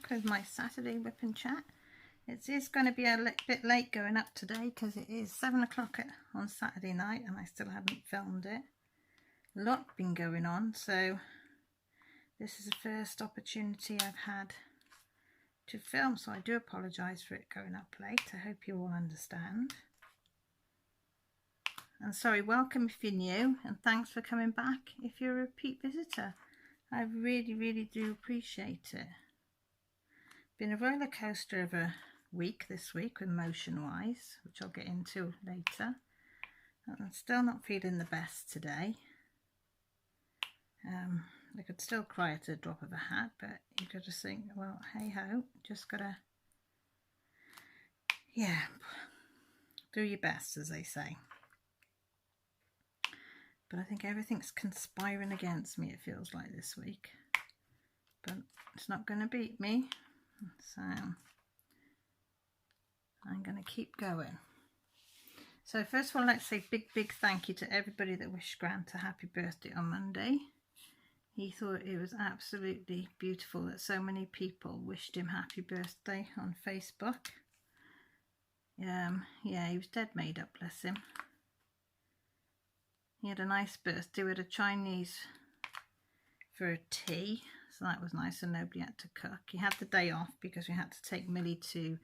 with my Saturday Wip and Chat. It is going to be a bit late going up today because it is 7 o'clock on Saturday night and I still haven't filmed it. A lot been going on, so this is the first opportunity I've had to film, so I do apologise for it going up late. I hope you all understand. And sorry, welcome if you're new, and thanks for coming back if you're a repeat visitor. I really do appreciate it. Been a roller coaster of a week this week with motion wise, which I'll get into later. I'm still not feeling the best today. I could still cry at a drop of a hat, but you got to think, well, hey ho, just gotta, yeah, do your best, as they say. But I think everything's conspiring against me, it feels like, this week. But it's not going to beat me, so I'm going to keep going. So first of all, let's say big thank you to everybody that wished Grant a happy birthday on Monday. He thought it was absolutely beautiful that so many people wished him happy birthday on Facebook. Yeah, he was dead made up, bless him. He had a nice birthday with a Chinese for a tea, so that was nice and nobody had to cook. He had the day off because we had to take Millie to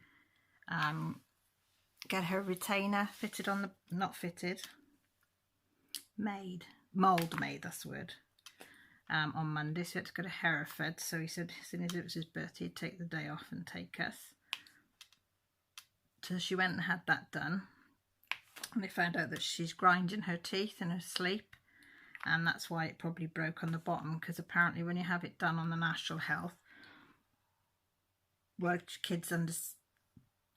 get her retainer fitted on the, not fitted, mould made, that's the word, on Monday, so he had to go to Hereford. So he said as soon as it was his birthday he'd take the day off and take us. So she went and had that done. And they found out that she's grinding her teeth in her sleep, and that's why it probably broke on the bottom, because apparently when you have it done on the National Health, well, kids under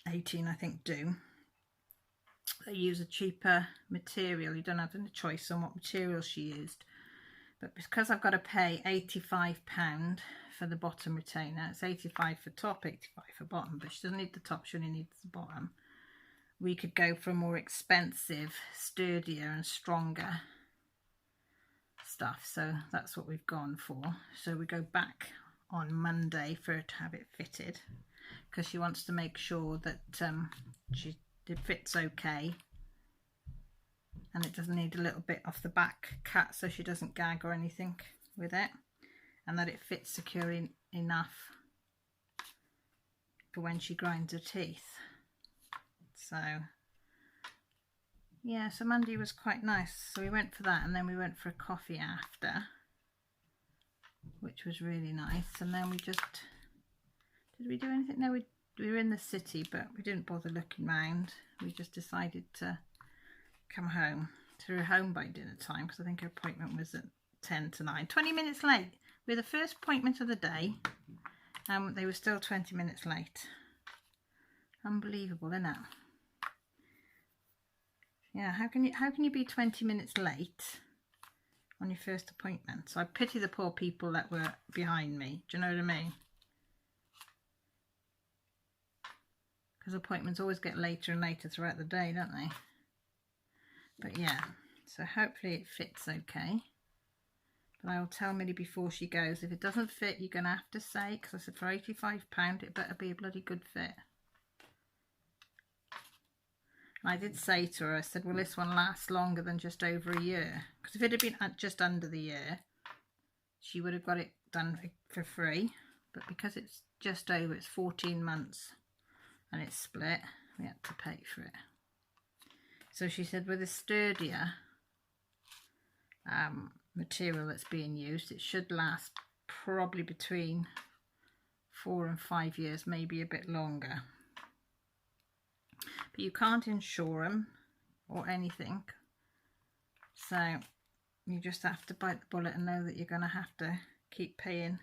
18 I think do, they use a cheaper material. You don't have any choice on what material she used, but because I've got to pay £85 for the bottom retainer, it's 85 for top, 85 for bottom, but she doesn't need the top, she only needs the bottom. We could go for more expensive, sturdier and stronger stuff, so that's what we've gone for. So we go back on Monday for her to have it fitted, because she wants to make sure that it fits okay and it doesn't need a little bit off the back cut so she doesn't gag or anything with it, and that it fits securely enough for when she grinds her teeth. So yeah, so Monday was quite nice, so we went for that, and then we went for a coffee after, which was really nice. And then we just, did we do anything? No, we were in the city, but we didn't bother looking round. We just decided to come home. So we were home by dinner time, because I think her appointment was at 10 to 9, 20 minutes late. We were the first appointment of the day, and they were still 20 minutes late. Unbelievable, isn't it? Yeah, how can you be 20 minutes late on your first appointment? So I pity the poor people that were behind me. Do you know what I mean? Because appointments always get later and later throughout the day, don't they? But yeah, so hopefully it fits okay. But I will tell Millie before she goes, if it doesn't fit, you're going to have to say, because I said for £85 it better be a bloody good fit. I did say to her, I said, well, this one lasts longer than just over a year. Because if it had been just under the year, she would have got it done for free. But because it's just over, it's 14 months and it's split, we had to pay for it. So she said with a sturdier material that's being used, it should last probably between 4 and 5 years, maybe a bit longer. But you can't insure them or anything, so you just have to bite the bullet and know that you're going to have to keep paying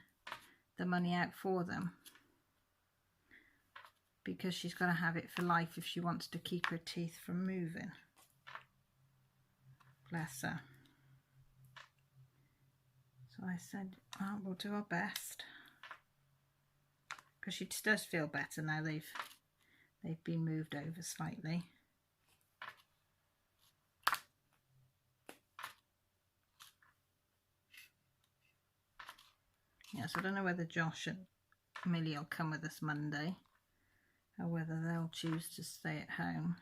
the money out for them, because she's got to have it for life if she wants to keep her teeth from moving. Bless her. So I said, oh, we'll do our best, because she does feel better now. They've been moved over slightly. Yeah, so I don't know whether Josh Millie will come with us Monday, or whether they'll choose to stay at home.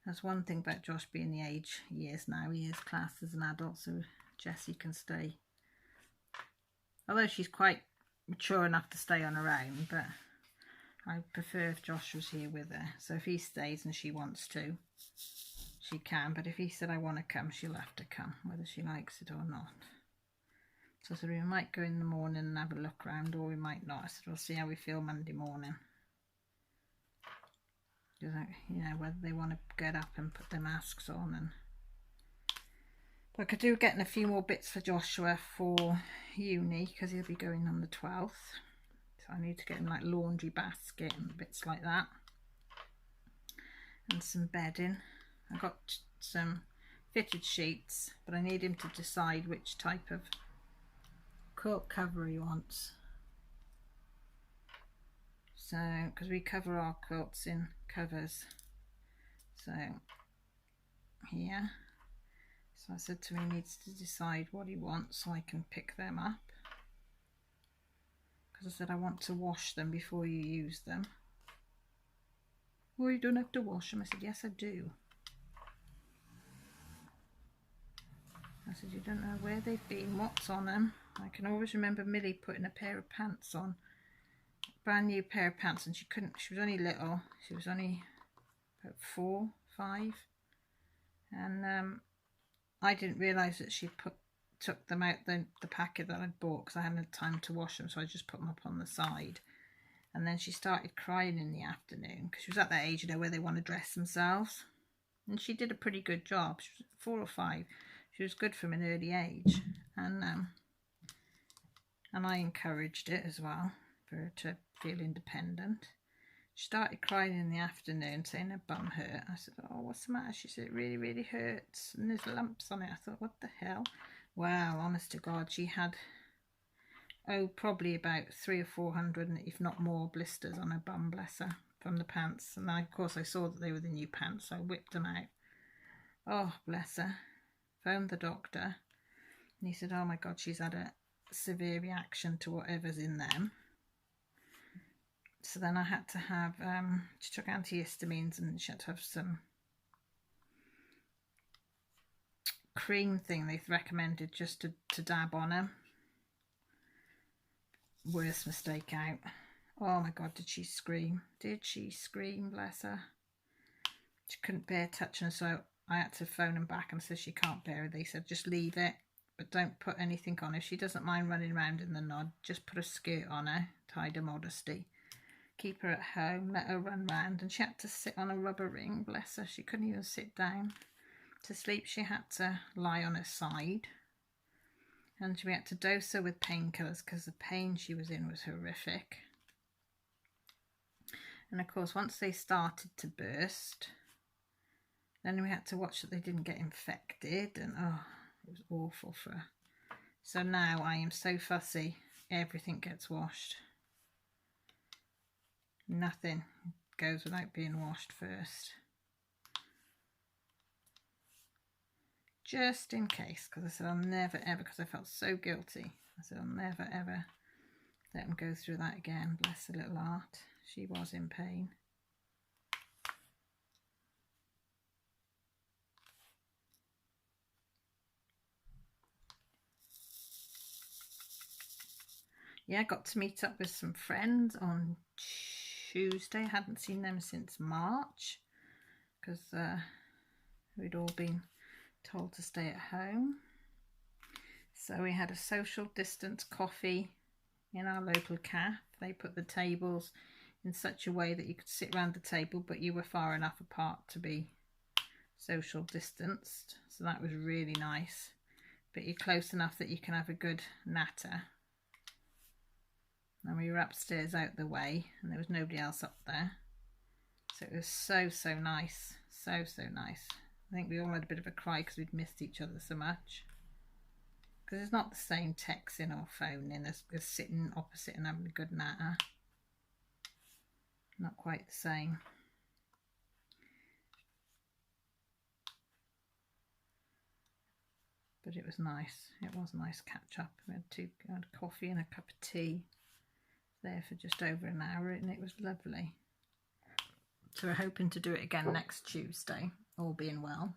That's one thing about Josh being the age he is now. He is classed as an adult, so Jessie can stay. Although she's quite mature enough to stay on her own, but I prefer if Josh was here with her. So if he stays and she wants to, she can. But if he said, I want to come, she'll have to come, whether she likes it or not. So I said, we might go in the morning and have a look around, or we might not. I said, we'll see how we feel Monday morning. You know, whether they want to get up and put their masks on. And but I could do getting a few more bits for Joshua for uni, because he'll be going on the 12th. So I need to get him like laundry basket and bits like that, and some bedding. I got some fitted sheets, but I need him to decide which type of quilt cover he wants. So, because we cover our quilts in covers. So, here. So I said to him he needs to decide what he wants so I can pick them up. Because I said I want to wash them before you use them. Well, you don't have to wash them. I said, yes, I do. I said, you don't know where they've been, what's on them. I can always remember Millie putting a pair of pants on. Brand new pair of pants, and she was only little. She was only about 4, 5. And I didn't realise that she took them out the packet that I'd bought, because I hadn't had time to wash them, so I just put them up on the side. And then she started crying in the afternoon, because she was at that age, you know, where they want to dress themselves. And she did a pretty good job. She was 4 or 5. She was good from an early age. And I encouraged it as well, for her to feel independent. She started crying in the afternoon, saying her bum hurt. I said, oh, what's the matter? She said, it really, really hurts, and there's lumps on it. I thought, what the hell? Wow, honest to God, she had, probably about 300 or 400, if not more, blisters on her bum, bless her, from the pants. And of course I saw that they were the new pants, so I whipped them out. Oh, bless her. Phoned the doctor, and he said, oh my God, she's had a severe reaction to whatever's in them. So then I had to have, she took antihistamines, and she had to have some cream thing they recommended just to dab on her. Worst mistake out. Oh my God, did she scream? Did she scream, bless her? She couldn't bear touching her, so I had to phone them back and said she can't bear it. They said, just leave it, but don't put anything on. If she doesn't mind running around in the nod, just put a skirt on her, hide her modesty. Keep her at home, let her run round. And she had to sit on a rubber ring, bless her. She couldn't even sit down to sleep. She had to lie on her side. And we had to dose her with painkillers, because the pain she was in was horrific. And of course, once they started to burst, then we had to watch that they didn't get infected. And oh, it was awful for her. So now I am so fussy. Everything gets washed. Nothing goes without being washed first. Just in case, because I said I'll never ever, because I felt so guilty. I said I'll never ever let them go through that again. Bless her little heart. She was in pain. Yeah, I got to meet up with some friends on Tuesday. I hadn't seen them since March, because we'd all been told to stay at home. So we had a social distance coffee in our local cafe. They put the tables in such a way that you could sit around the table, but you were far enough apart to be social distanced. So that was really nice. But you're close enough that you can have a good natter. And we were upstairs out the way, and there was nobody else up there. So it was so nice. So nice. I think we all had a bit of a cry because we'd missed each other so much. Because it's not the same texting or phoning as sitting opposite and having a good natter. Not quite the same. But it was nice. It was a nice catch up. We had coffee and a cup of tea. there for just over an hour and it was lovely. So we're hoping to do it again next Tuesday, all being well.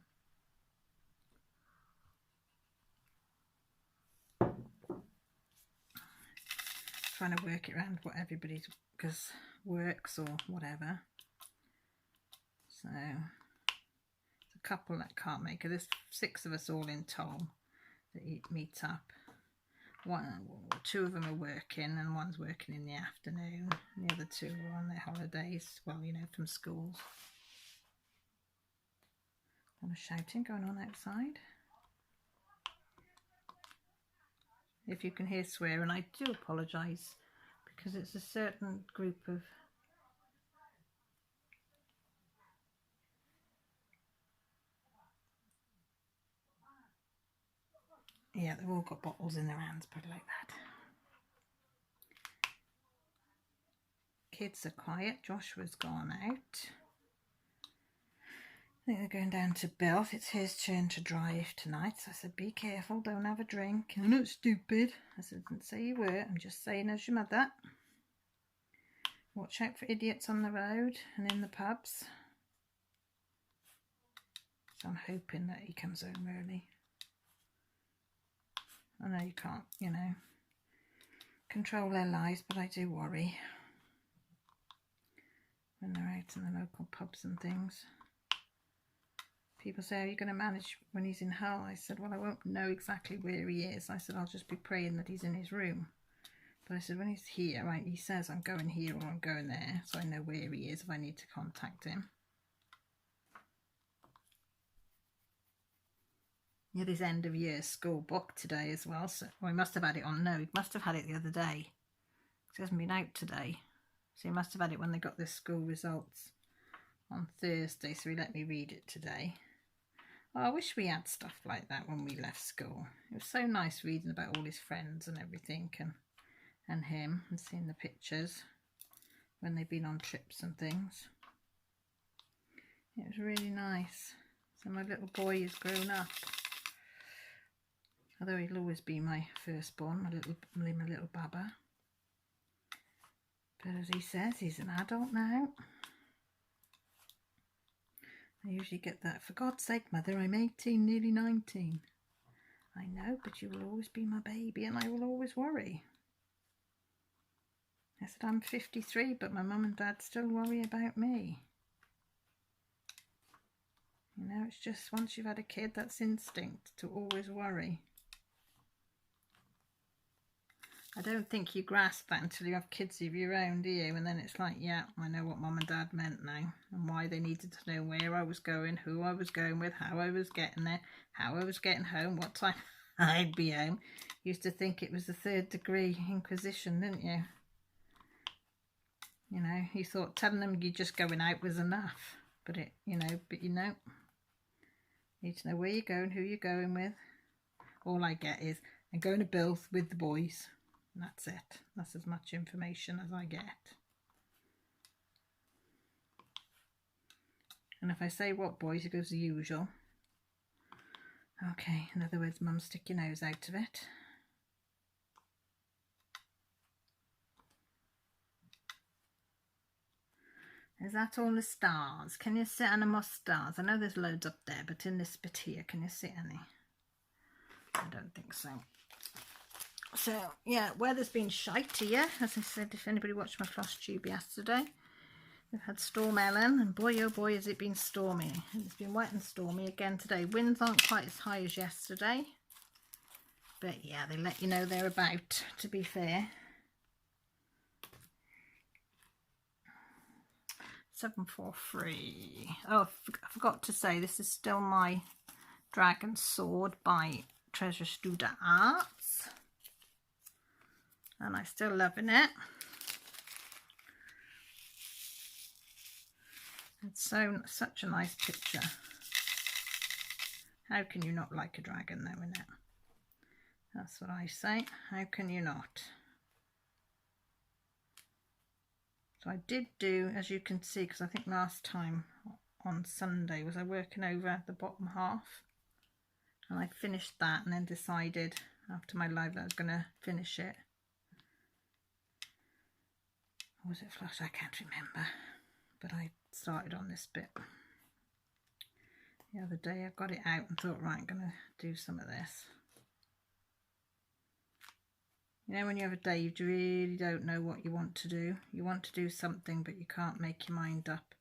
Trying to work it around what everybody's because works or whatever. So it's a couple that can't make it. There's 6 of us all in Tom that meet up. Two of them are working and one's working in the afternoon. And the other 2 are on their holidays. Well, you know, from schools. A lot of shouting going on outside. If you can hear swearing, I do apologise because it's a certain group of yeah, they've all got bottles in their hands, put it like that. Kids are quiet. Joshua's gone out. I think they're going down to Bill. It's his turn to drive tonight. So I said, be careful, don't have a drink. You're not stupid. I said, didn't say you were. I'm just saying as your mother. Watch out for idiots on the road and in the pubs. So I'm hoping that he comes home early. I know you can't, you know, control their lives, but I do worry when they're out in the local pubs and things. People say, are you going to manage when he's in Hull? I said, well, I won't know exactly where he is. I said, I'll just be praying that he's in his room. But I said, when he's here, right, he says, I'm going here or I'm going there, so I know where he is if I need to contact him. He had his end of year school book today as well. So, well, he must have had it on. No, he must have had it the other day. He hasn't been out today. So he must have had it when they got their school results on Thursday. So he let me read it today. Oh, I wish we had stuff like that when we left school. It was so nice reading about all his friends and everything and him and seeing the pictures when they've been on trips and things. It was really nice. So my little boy is grown up. Although he'll always be my firstborn, my little baba. But as he says, he's an adult now. I usually get that, for God's sake, Mother, I'm 18, nearly 19. I know, but you will always be my baby and I will always worry. I said, I'm 53, but my mum and dad still worry about me. You know, it's just once you've had a kid, that's instinct to always worry. I don't think you grasp that until you have kids of your own, do you? And then it's like, yeah, I know what mum and dad meant now and why they needed to know where I was going, who I was going with, how I was getting there, how I was getting home, what time I'd be home. You used to think it was the 3rd degree Inquisition, didn't you? You know, you thought telling them you're just going out was enough. But you know, need to know where you're going, who you're going with. All I get is, I'm going to Bill's with the boys. And that's it. That's as much information as I get. And if I say what boys, he goes the usual. Okay, in other words, Mum, stick your nose out of it. Is that all the stars? Can you see any more stars? I know there's loads up there, but in this bit here, can you see any? I don't think so. So, yeah, weather's been shite here. As I said, if anybody watched my floss tube yesterday, we've had Storm Ellen, and boy, oh boy, has it been stormy. It's been wet and stormy again today. Winds aren't quite as high as yesterday. But, yeah, they let you know they're about, to be fair. 743. Oh, I forgot to say, this is still my Dragon Sword by Treasure Studer Arts. And I'm still loving it. It's such a nice picture. How can you not like a dragon though, innit? That's what I say. How can you not? So I did do, as you can see, because I think last time on Sunday was I working over the bottom half. And I finished that and then decided after my live that I was going to finish it. Or was it flush? I can't remember. But I started on this bit the other day. I got it out and thought, right, I'm going to do some of this. You know, when you have a day you really don't know what you want to do. You want to do something but you can't make your mind up.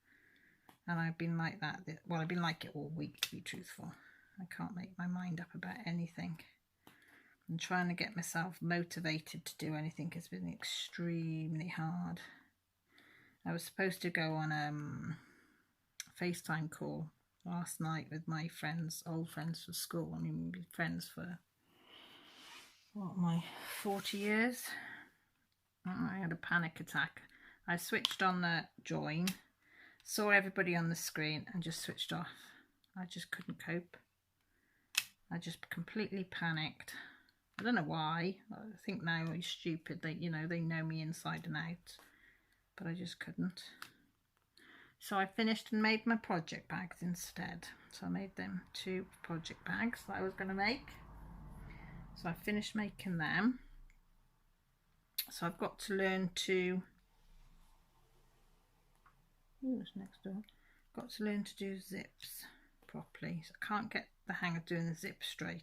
And I've been like that. Well, I've been like it all week, to be truthful. I can't make my mind up about anything. And trying to get myself motivated to do anything has been extremely hard. I was supposed to go on a FaceTime call last night with my friends, old friends from school. I mean, we've been friends for, what, my 40 years? I had a panic attack. I switched on the join, saw everybody on the screen and just switched off. I just couldn't cope. I just completely panicked. I don't know why. I think now I'm stupid. They know me inside and out. But I just couldn't. So I finished and made my project bags instead. So I made them 2 project bags that I was going to make. So I finished making them. So I've got to learn to... Who's next door? Got to learn to do zips properly. So I can't get the hang of doing the zip straight.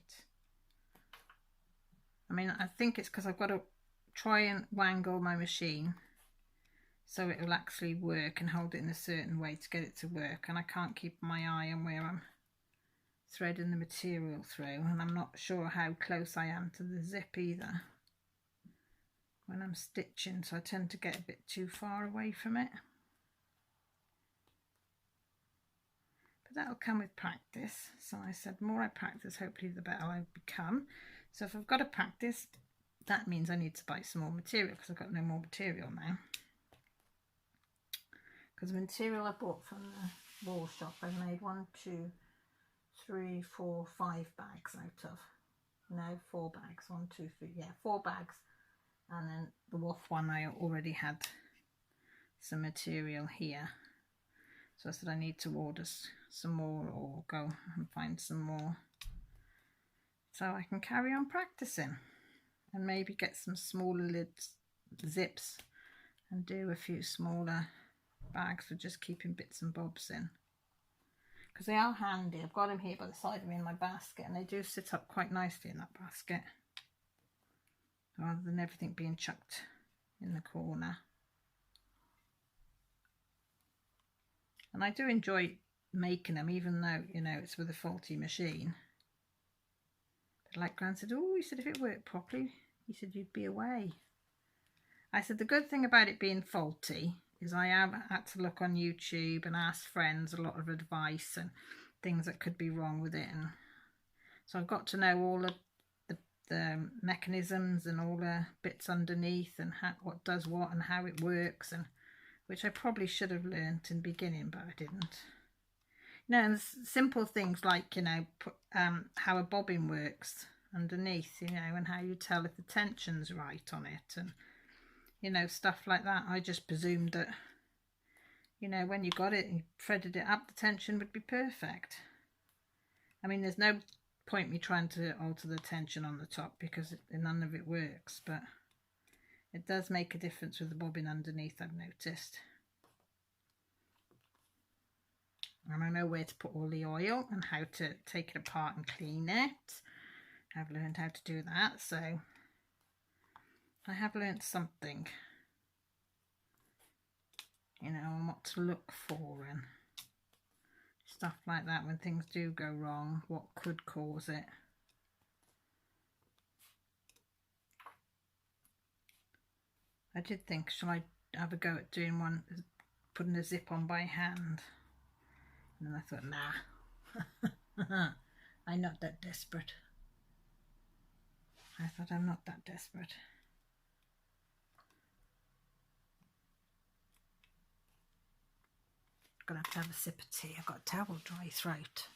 I mean, I think it's because I've got to try and wangle my machine so it will actually work and hold it in a certain way to get it to work, and I can't keep my eye on where I'm threading the material through, and I'm not sure how close I am to the zip either when I'm stitching, so I tend to get a bit too far away from it. But that'll come with practice. So I said the more I practice, hopefully the better I become. So if I've got to practice, that means I need to buy some more material because I've got no more material now. Because the material I bought from the wall shop, I've made 1, 2, 3, 4, 5 bags out of. No, 4 bags. 1, 2, 3, yeah, 4 bags. And then the waff one, I already had some material here. So I said I need to order some more or go and find some more. So I can carry on practicing and maybe get some smaller zips and do a few smaller bags for just keeping bits and bobs in. Because they are handy. I've got them here by the side of me in my basket and they do sit up quite nicely in that basket. Rather than everything being chucked in the corner. And I do enjoy making them, even though, you know, it's with a faulty machine. But like Gran said, oh, he said if it worked properly, he said you'd be away. I said the good thing about it being faulty is I have had to look on YouTube and ask friends a lot of advice and things that could be wrong with it. And so I've got to know all of the mechanisms and all the bits underneath and what does what and how it works, and which I probably should have learnt in the beginning, but I didn't. You know, and simple things like, you know, how a bobbin works underneath, you know, and how you tell if the tension's right on it, and, you know, stuff like that. I just presumed that, you know, when you got it and you threaded it up, the tension would be perfect. I mean, there's no point me trying to alter the tension on the top because none of it works, but it does make a difference with the bobbin underneath, I've noticed. And I know where to put all the oil and how to take it apart and clean it. I've learned how to do that, so I have learned something, you know, and what to look for and stuff like that when things do go wrong, what could cause it. I did think, shall I have a go at doing one, putting a zip on by hand? And then I thought, nah, I'm not that desperate. I thought, I'm not that desperate. Gonna have to have a sip of tea. I've got a terrible dry throat.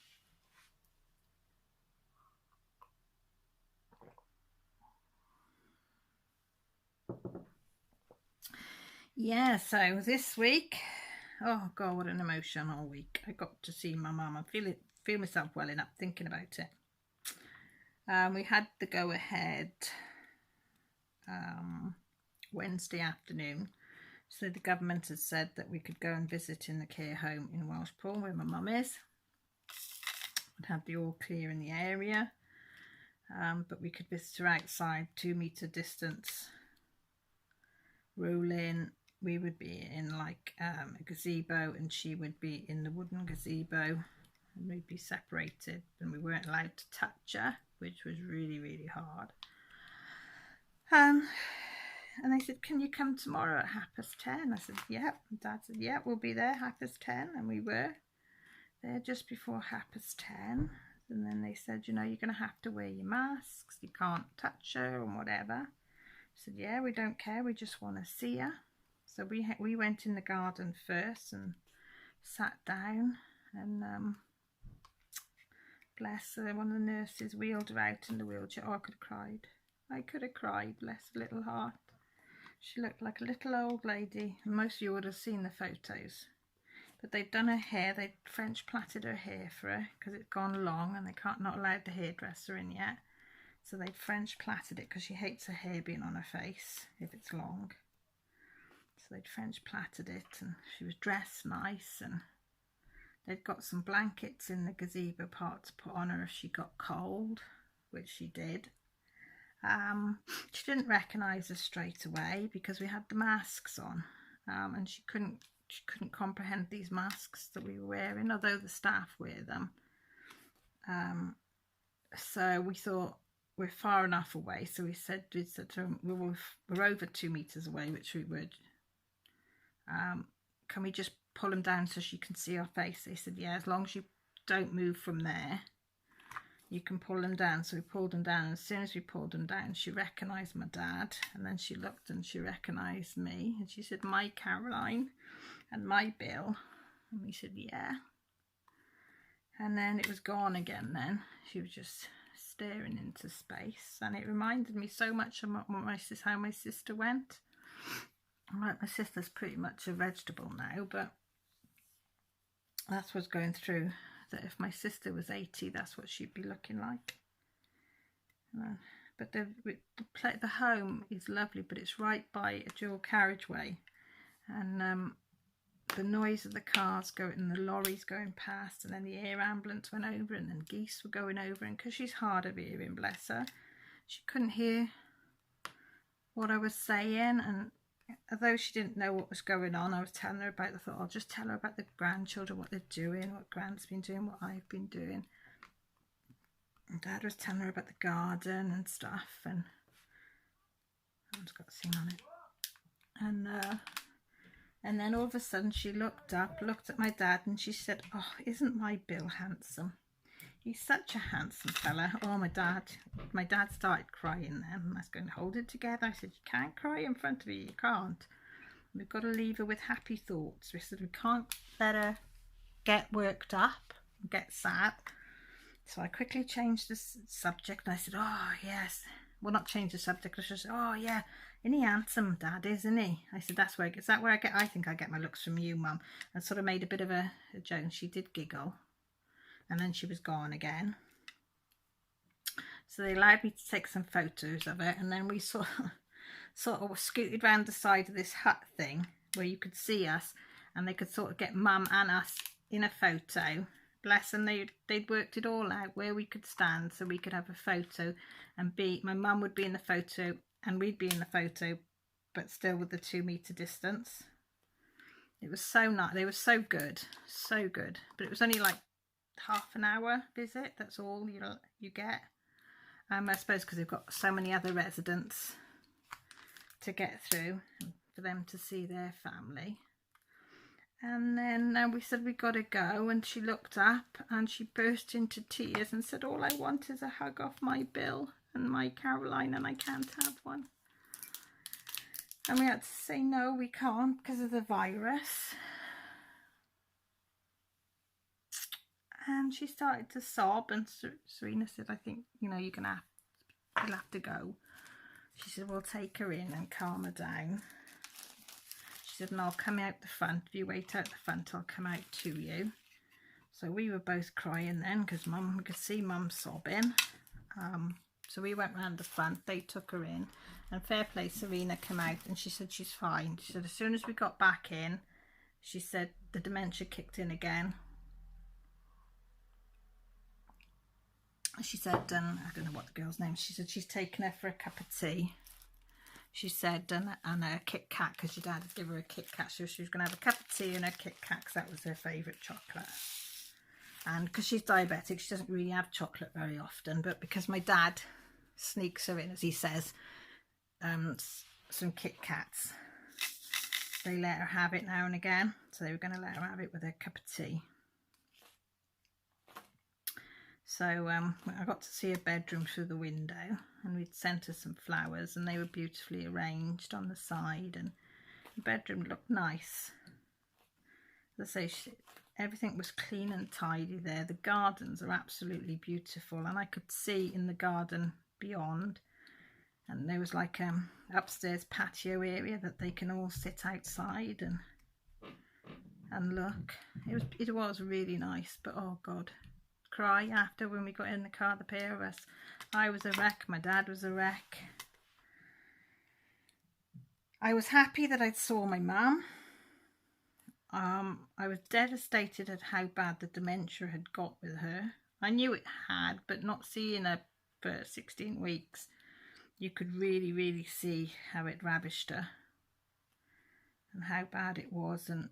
Yeah, so this week, oh God, what an emotional week. I got to see my mum. I feel myself welling up thinking about it. We had the go-ahead Wednesday afternoon. So the government has said that we could go and visit in the care home in Welshpool where my mum is. I'd have the all clear in the area, but we could visit her outside, 2 metre distance. Roll in, we would be in like a gazebo and she would be in the wooden gazebo, and we'd be separated and we weren't allowed to touch her, which was really, really hard. And they said, can you come tomorrow at 10:30? I said, yep. And Dad said, yeah, we'll be there 10:30. And we were there just before 10:30. And then they said, you know, you're going to have to wear your masks. You can't touch her and whatever. I said, yeah, we don't care. We just want to see her. So we went in the garden first and sat down. And bless her, one of the nurses wheeled her out in the wheelchair. Oh, I could have cried. I could have cried, bless her little heart. She looked like a little old lady. Most of you would have seen the photos. But they'd done her hair, they'd French plaited her hair for her because it's gone long and they not allowed the hairdresser in yet. So they'd French plaited it because she hates her hair being on her face if it's long. So they'd French plaited it and she was dressed nice, and they'd got some blankets in the gazebo part to put on her if she got cold, which she did. She didn't recognise us straight away because we had the masks on, and she couldn't comprehend these masks that we were wearing, although the staff wear them. So we thought we're far enough away, so we said to them, we're over 2 meters away, which we would. Can we just pull them down so she can see our face? They said, yeah, as long as you don't move from there, you can pull them down. So we pulled them down, and as soon as we pulled them down, she recognised my dad, and then she looked and she recognised me, and she said, my Caroline and my Bill. And we said, yeah. And then it was gone again then. She was just staring into space, and it reminded me so much of how my sister went. Right, my sister's pretty much a vegetable now, but that's what's going through. That if my sister was 80, that's what she'd be looking like. But the home is lovely, but it's right by a dual carriageway, and the noise of the cars going and the lorries going past, and then the air ambulance went over, and then geese were going over, and because she's hard of hearing, bless her, she couldn't hear what I was saying. And although she didn't know what was going on, I was telling her about, I thought, I'll just tell her about the grandchildren, what they're doing, what Grand's been doing, what I've been doing. And Dad was telling her about the garden and stuff, and I've got a scene on it. And then all of a sudden she looked up, looked at my dad, and she said, oh, isn't my Bill handsome? He's such a handsome fella. Oh, my dad started crying then, and I was going to hold it together. I said, you can't cry in front of her, you can't. We've got to leave her with happy thoughts. We said, we can't let her get worked up and get sad. So I quickly changed the subject, and I said, oh, yes. Well, not change the subject. I just said, oh, yeah, isn't he handsome, Dad, isn't he? I said, is that where I think I get my looks from you, Mum? And sort of made a bit of a joke. She did giggle. And then she was gone again. So they allowed me to take some photos of it, and then we sort of scooted round the side of this hut thing where you could see us, and they could sort of get Mum and us in a photo. Bless them, they'd worked it all out where we could stand so we could have a photo, and my mum would be in the photo and we'd be in the photo, but still with the 2 meter distance. It was so nice. They were so good, but it was only like half an hour visit. That's all you get. I suppose because they've got so many other residents to get through for them to see their family. And then we said we got to go, and she looked up and she burst into tears and said, all I want is a hug off my Bill and my Caroline, and I can't have one. And we had to say no, we can't because of the virus. And she started to sob, and Serena said, I think, you're gonna you'll have to go. She said, we'll take her in and calm her down. She said, and I'll come out the front. If you wait out the front, I'll come out to you. So we were both crying then because we could see Mum sobbing. So we went round the front, they took her in, and fair play, Serena came out and she said she's fine. She said as soon as we got back in, she said the dementia kicked in again. She said, I don't know what the girl's name is. She said she's taken her for a cup of tea. She said, and a Kit Kat, because your dad had given her a Kit Kat. So she was going to have a cup of tea and a Kit Kat, because that was her favourite chocolate. And because she's diabetic, she doesn't really have chocolate very often. But because my dad sneaks her in, as he says, some Kit Kats, they let her have it now and again. So they were going to let her have it with a cup of tea. So I got to see her bedroom through the window, and we'd sent her some flowers, and they were beautifully arranged on the side, and the bedroom looked nice. As I say, everything was clean and tidy there. The gardens are absolutely beautiful, and I could see in the garden beyond, and there was like upstairs patio area that they can all sit outside and look. It was really nice, but oh God, cry after when we got in the car, the pair of us. I was a wreck, my dad was a wreck. I was happy that I'd saw my mum. I was devastated at how bad the dementia had got with her. I knew it had, but not seeing her for 16 weeks, you could really see how it ravished her and how bad it was, and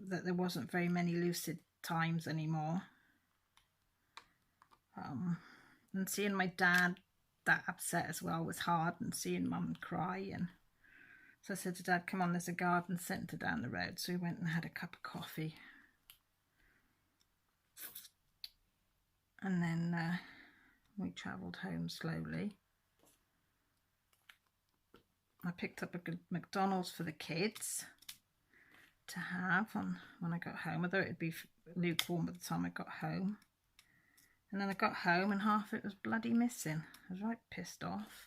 that there wasn't very many lucid times anymore. And seeing my dad that upset as well was hard, and seeing mum cry. And so I said to Dad, come on, there's a garden centre down the road. So we went and had a cup of coffee, and then we travelled home slowly. I picked up a good McDonald's for the kids to have when I got home, although it'd be lukewarm by the time I got home. And then I got home and half of it was bloody missing. I was right pissed off.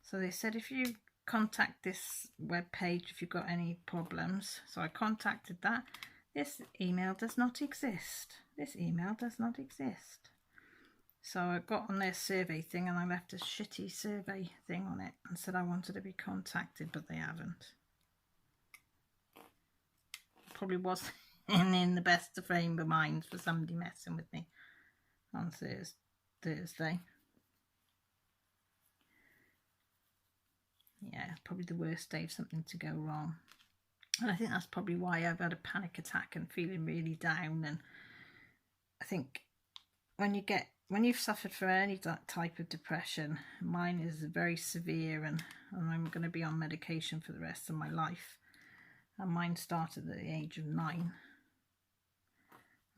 So they said, if you contact this web page if you've got any problems. So I contacted that. This email does not exist. This email does not exist. So I got on their survey thing and I left a shitty survey thing on it and said I wanted to be contacted, but they haven't. Probably wasn't in the best of frame of mind for somebody messing with me on Thursday. Yeah, probably the worst day of something to go wrong. And I think that's probably why I've had a panic attack and feeling really down. And I think when you've suffered from any type of depression, mine is very severe, and I'm going to be on medication for the rest of my life. And mine started at the age of 9.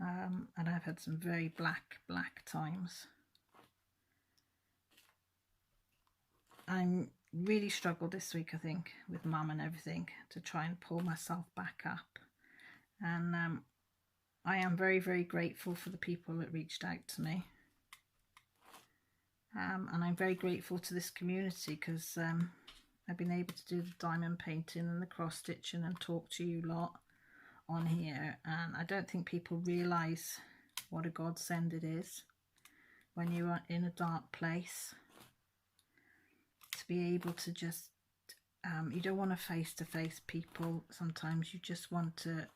And I've had some very black times. I'm really struggled this week, I think, with Mum and everything, to try and pull myself back up. And I am very grateful for the people that reached out to me. And I'm very grateful to this community, because I've been able to do the diamond painting and the cross stitching and talk to you lot on here. And I don't think people realise what a godsend it is when you are in a dark place, to be able to just you don't want to face people. Sometimes you just want to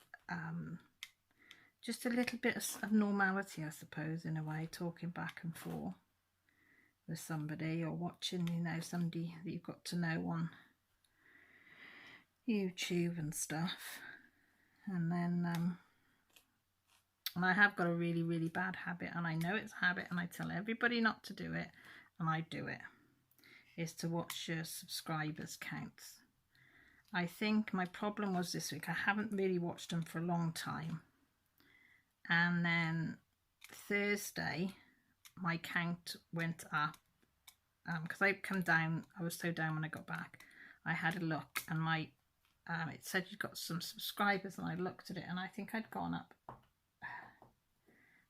just a little bit of normality, I suppose, in a way, talking back and forth with somebody, or watching, somebody that you've got to know on YouTube and stuff. And then and I have got a really bad habit, and I know it's a habit, and I tell everybody not to do it, and I do it, is to watch your subscribers counts. I think my problem was this week, I haven't really watched them for a long time. And then Thursday, my count went up, because I'd come down, I was so down when I got back. I had a look, and my it said you've got some subscribers, and I looked at it, and I think I'd gone up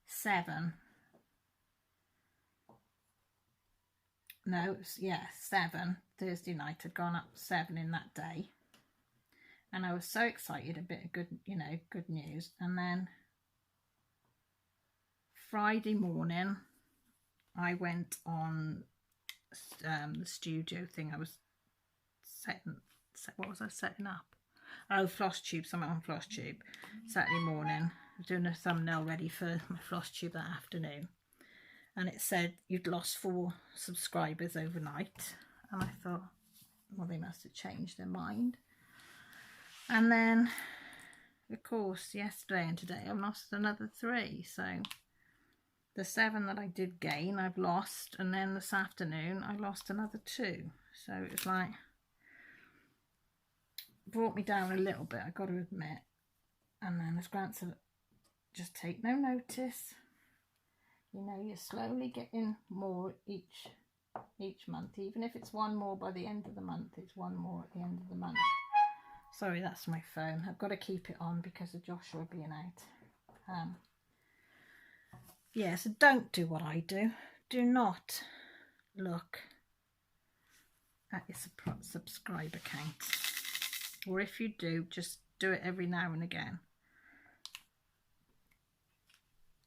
7. No, it was, 7. Thursday night had gone up 7 in that day. And I was so excited, a bit of good, good news. And then Friday morning, I went on the studio thing. I was what was I setting up? Oh, floss tube, something on floss tube. Saturday morning, I was doing a thumbnail ready for my floss tube that afternoon. And it said you'd lost 4 subscribers overnight. And I thought, well, they must have changed their mind. And then, of course, yesterday and today I've lost another 3. So the 7 that I did gain, I've lost. And then this afternoon, I lost another 2. So it was like, brought me down a little bit, I got to admit. And then as Grant said, just take no notice. You know, you're slowly getting more each month. Even if it's 1 more by the end of the month, it's 1 more at the end of the month. Sorry, that's my phone. I've got to keep it on because of Joshua being out. Yeah, so don't do what I do. Do not look at your subscriber count. Or if you do, just do it every now and again.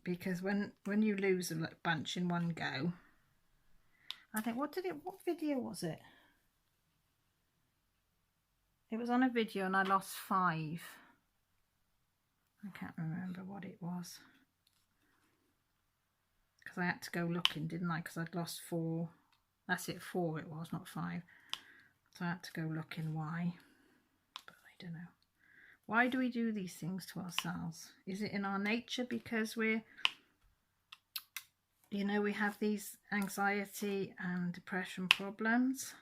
Because when you lose a bunch in one go, I think, what video was it? It was on a video and I lost 5. I can't remember what it was. Because I had to go looking, didn't I? Because I'd lost 4. That's it, 4 it was, not 5. So I had to go looking why. But I don't know. Why do we do these things to ourselves? Is it in our nature because we're, you know, we have these anxiety and depression problems?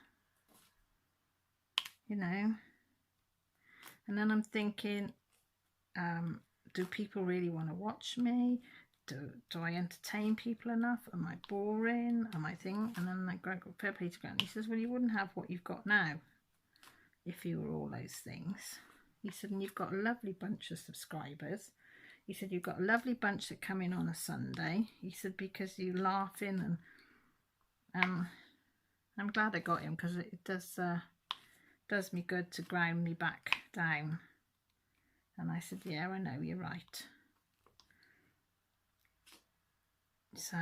You know? And then I'm thinking, do people really want to watch me? Do I entertain people enough? Am I boring? Am I thinking? And then I go, fair play to Grant. He says, well, you wouldn't have what you've got now if you were all those things. He said, and you've got a lovely bunch of subscribers. He said, you've got a lovely bunch that come in on a Sunday. He said, because you're laughing and I'm glad I got him because it does me good to ground me back down. And I said, yeah, I know, you're right. So,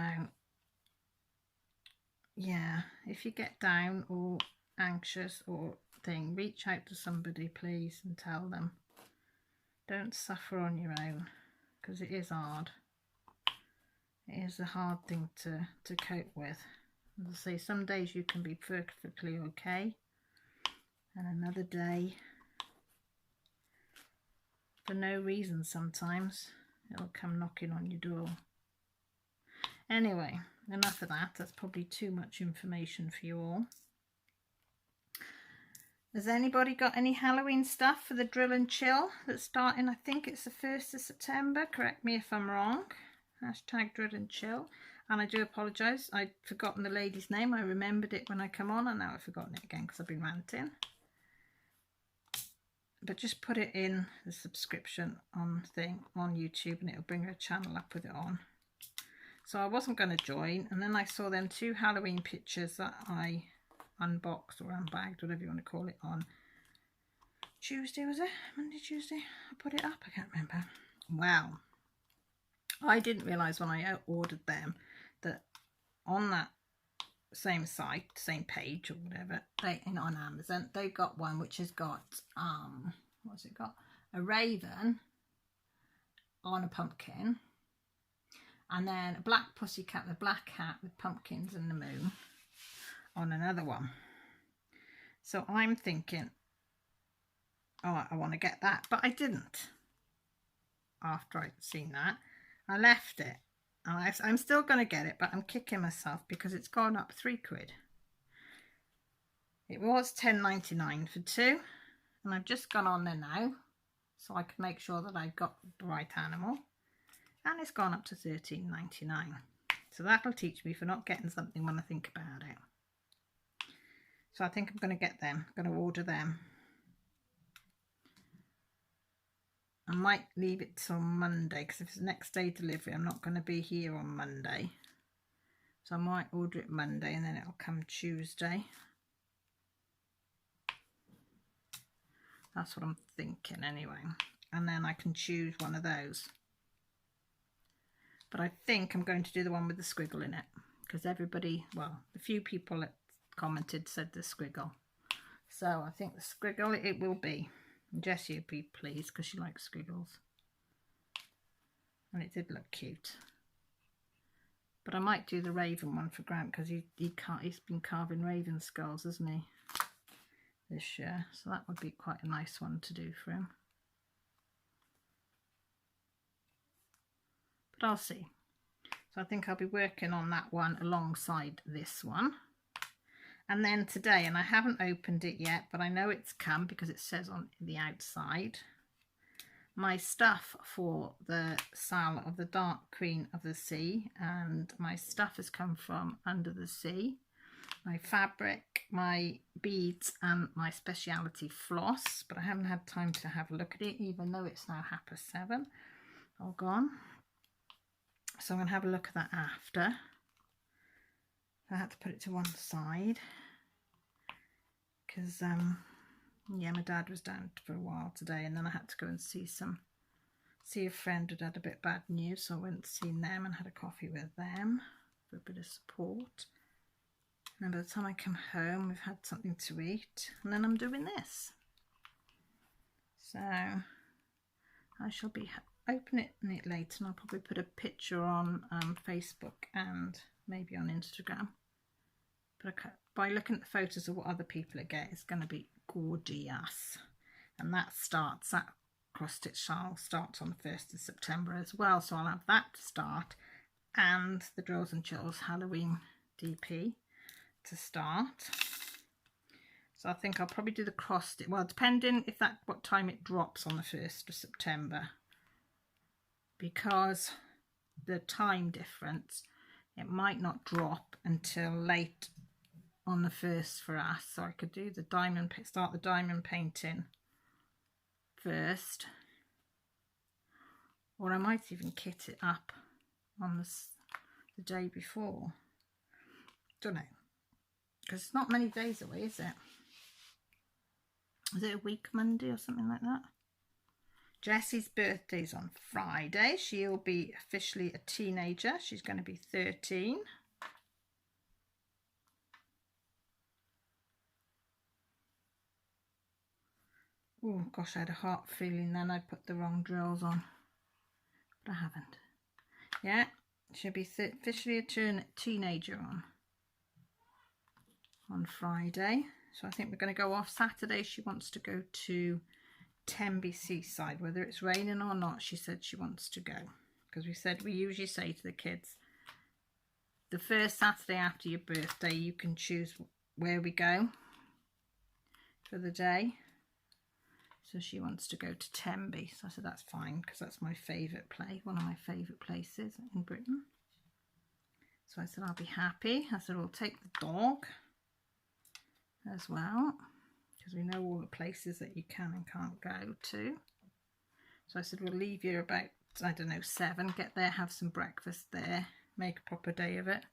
yeah, if you get down or anxious or thing, reach out to somebody, please, and tell them. Don't suffer on your own, because it is hard. It is a hard thing to cope with. As I say, some days you can be perfectly okay, and another day, for no reason sometimes, it'll come knocking on your door. Anyway, enough of that. That's probably too much information for you all. Has anybody got any Halloween stuff for the drill and chill that's starting? I think it's the 1st of September. Correct me if I'm wrong. Hashtag drill and chill. And I do apologise. I'd forgotten the lady's name. I remembered it when I come on and now I've forgotten it again because I've been ranting. But just put it in the subscription on thing on YouTube and it'll bring her channel up with it on. So I wasn't going to join, and then I saw them 2 Halloween pictures that I unboxed or unbagged, whatever you want to call it, on Tuesday, was it? Monday, Tuesday? I put it up, I can't remember. Wow. I didn't realise when I ordered them that on that same site, same page or whatever, on Amazon, they've got one which has got, what's it got? A raven on a pumpkin. And then a black pussycat, the black cat with pumpkins and the moon on another one. So I'm thinking, oh, I want to get that. But I didn't. After I'd seen that, I left it. And I'm still going to get it, but I'm kicking myself because it's gone up £3. It was £10.99 for 2. And I've just gone on there now so I can make sure that I've got the right animal. And it's gone up to £13.99. So that'll teach me for not getting something when I think about it. So I think I'm going to get them. I'm going to order them. I might leave it till Monday because if it's next day delivery, I'm not going to be here on Monday. So I might order it Monday and then it'll come Tuesday. That's what I'm thinking anyway. And then I can choose one of those. But I think I'm going to do the one with the squiggle in it because everybody, well, the few people that commented said the squiggle. So I think the squiggle it will be. And Jessie will be pleased because she likes squiggles. And it did look cute. But I might do the raven one for Grant because he's been carving raven skulls, hasn't he, this year. So that would be quite a nice one to do for him. But I'll see. So I think I'll be working on that one alongside this one. And then today, and I haven't opened it yet, but I know it's come because it says on the outside, my stuff for the Sal of the Dark Queen of the Sea, and my stuff has come from Under the Sea, my fabric, my beads and my speciality floss, but I haven't had time to have a look at it even though it's now 7:30 all gone. So I'm going to have a look at that after. I had to put it to one side because yeah, my dad was down for a while today, and then I had to go and see a friend who'd had a bit bad news, so I went and seen them and had a coffee with them for a bit of support. And by the time I come home, we've had something to eat, and then I'm doing this. So I shall be opening it later, and I'll probably put a picture on Facebook and maybe on Instagram. But by looking at the photos of what other people get, it's going to be gorgeous. And that cross stitch shawl starts on the 1st of September as well, so I'll have that to start, and the Drills and Chills Halloween DP to start. So I think I'll probably do the cross stitch, well, depending if what time it drops on the 1st of September, because the time difference, it might not drop until late on the 1st for us, so I could do the start the diamond painting first, or I might even kit it up on the day before. Don't know, because it's not many days away, is it? Is it a week Monday or something like that? Jessie's birthday's on Friday. She'll be officially a teenager. She's going to be 13. Oh gosh, I had a heart feeling then I'd put the wrong drills on, but I haven't. Yeah, she'll be officially a teenager on Friday. So I think we're going to go off Saturday. She wants to go to Tenby Seaside, whether it's raining or not. She said she wants to go, because we usually say to the kids, the first Saturday after your birthday you can choose where we go for the day. So she wants to go to Tenby. So I said that's fine, because that's my favourite one of my favourite places in Britain. So I said I'll be happy. I said we'll take the dog as well, because we know all the places that you can and can't go to. So I said we'll leave here about, I don't know, 7, get there, have some breakfast there, make a proper day of it.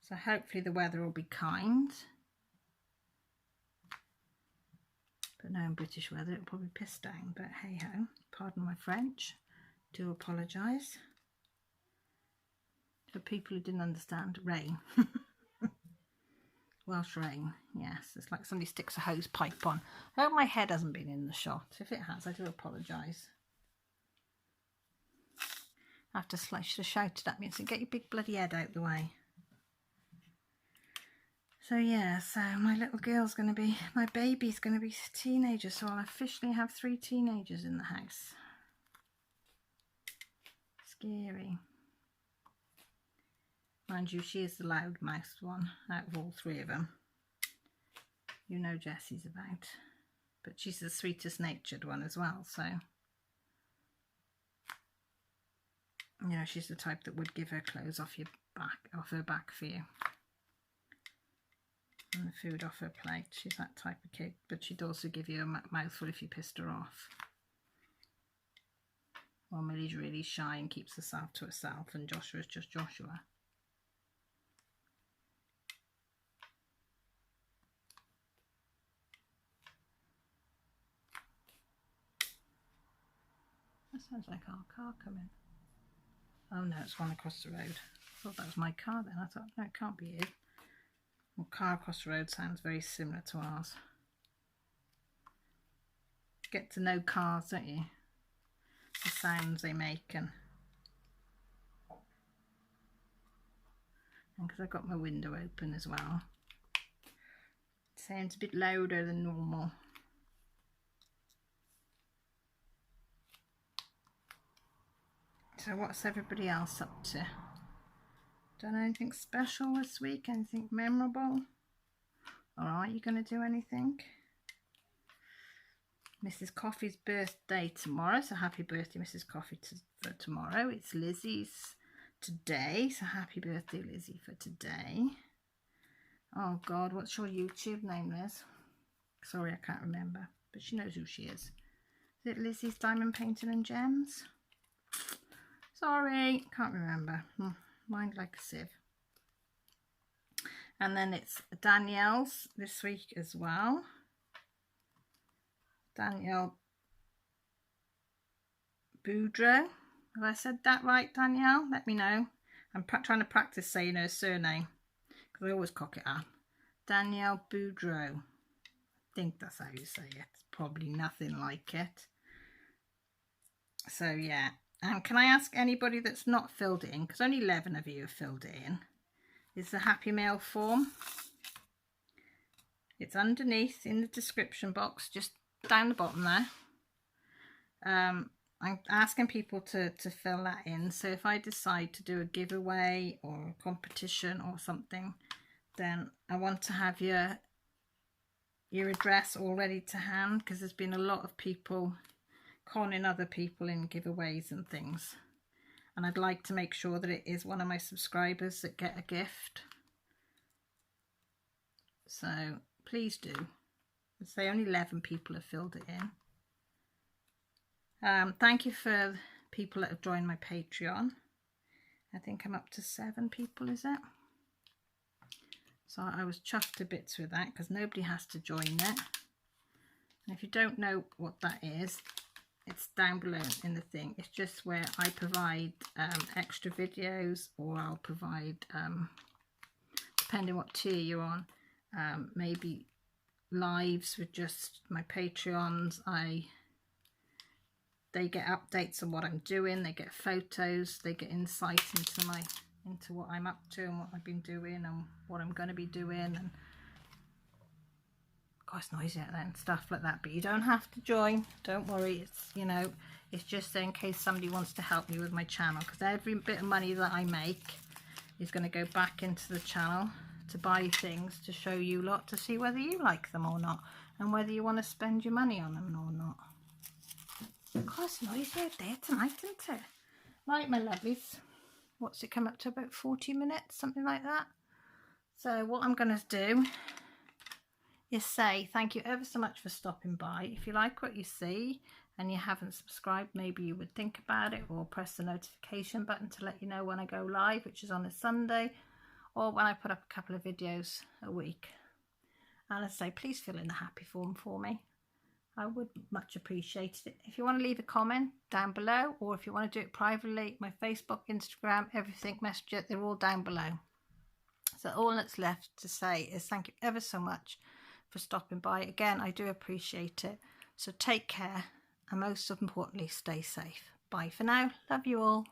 So hopefully the weather will be kind. But no, in British weather it'll probably piss down, but hey ho, pardon my French, do apologise. For people who didn't understand, rain. Welsh rain, yes, it's like somebody sticks a hose pipe on. I hope my head hasn't been in the shot. If it has, I do apologise. After Slash have shouted at me and said, get your big bloody head out the way. So yeah, so my little girl's going to be, my baby's going to be a teenager, so I'll officially have 3 teenagers in the house. Scary. Mind you, she is the loudmouthed one out of all 3 of them. You know Jessie's about. But she's the sweetest natured one as well, so. You know, she's the type that would give her clothes off her back for you. And the food off her plate. She's that type of kid, but she'd also give you a mouthful if you pissed her off. Well, Millie's really shy and keeps herself to herself, and Joshua's just Joshua. That sounds like our car coming. Oh no, it's one across the road. I thought that was my car then. I thought, no, it can't be you. Well, car across the road sounds very similar to ours. Get to know cars, don't you? The sounds they make, and because I've got my window open as well. It sounds a bit louder than normal. So what's everybody else up to? Done anything special this week? Anything memorable? Or are you going to do anything? Mrs. Coffee's birthday tomorrow, so happy birthday Mrs. Coffee for tomorrow. It's Lizzie's today, so happy birthday Lizzie for today. Oh God, what's your YouTube name, Liz? Sorry, I can't remember, but she knows who she is. Is it Lizzie's Diamond Painting and Gems? Sorry, can't remember. Mind like a sieve. And then it's Danielle's this week as well. Danielle Boudreau. Have I said that right, Danielle? Let me know. I'm trying to practice saying her surname because I always cock it up. Danielle Boudreau. I think that's how you say it. It's probably nothing like it. So yeah. And can I ask anybody that's not filled it in, because only 11 of you have filled it in, is the Happy Mail form. It's underneath in the description box, just down the bottom there. I'm asking people to fill that in, so if I decide to do a giveaway or a competition or something, then I want to have your address all ready to hand, because there's been a lot of people conning other people in giveaways and things, and I'd like to make sure that it is one of my subscribers that get a gift. So please do. I'd say only 11 people have filled it in. Thank you for people that have joined my Patreon. I think I'm up to 7 people, is it? So I was chuffed to bits with that, because nobody has to join it. And if you don't know what that is, it's down below in the thing. It's just where I provide extra videos, or I'll provide, depending what tier you're on, maybe lives with just my Patreons. They get updates on what I'm doing, they get photos, they get insight into what I'm up to and what I've been doing and what I'm going to be doing, and God, it's noisy out there and stuff like that. But you don't have to join, don't worry. It's, you know, it's just in case somebody wants to help me with my channel, because every bit of money that I make is going to go back into the channel to buy things to show you lot, to see whether you like them or not, and whether you want to spend your money on them or not. God, it's noisy out there tonight, isn't it? Right, my lovelies. What's it come up to? About 40 minutes, something like that. So what I'm going to do is say thank you ever so much for stopping by. If you like what you see and you haven't subscribed, maybe you would think about it, or press the notification button to let you know when I go live, which is on a Sunday, or when I put up a couple of videos a week. And as I say, please fill in the happy form for me. I would much appreciate it. If you want to leave a comment down below, or if you want to do it privately, my Facebook, Instagram, everything, Messenger, they're all down below. So all that's left to say is thank you ever so much for stopping by. Again, I do appreciate it. So take care, and most importantly, stay safe. Bye for now. Love you all.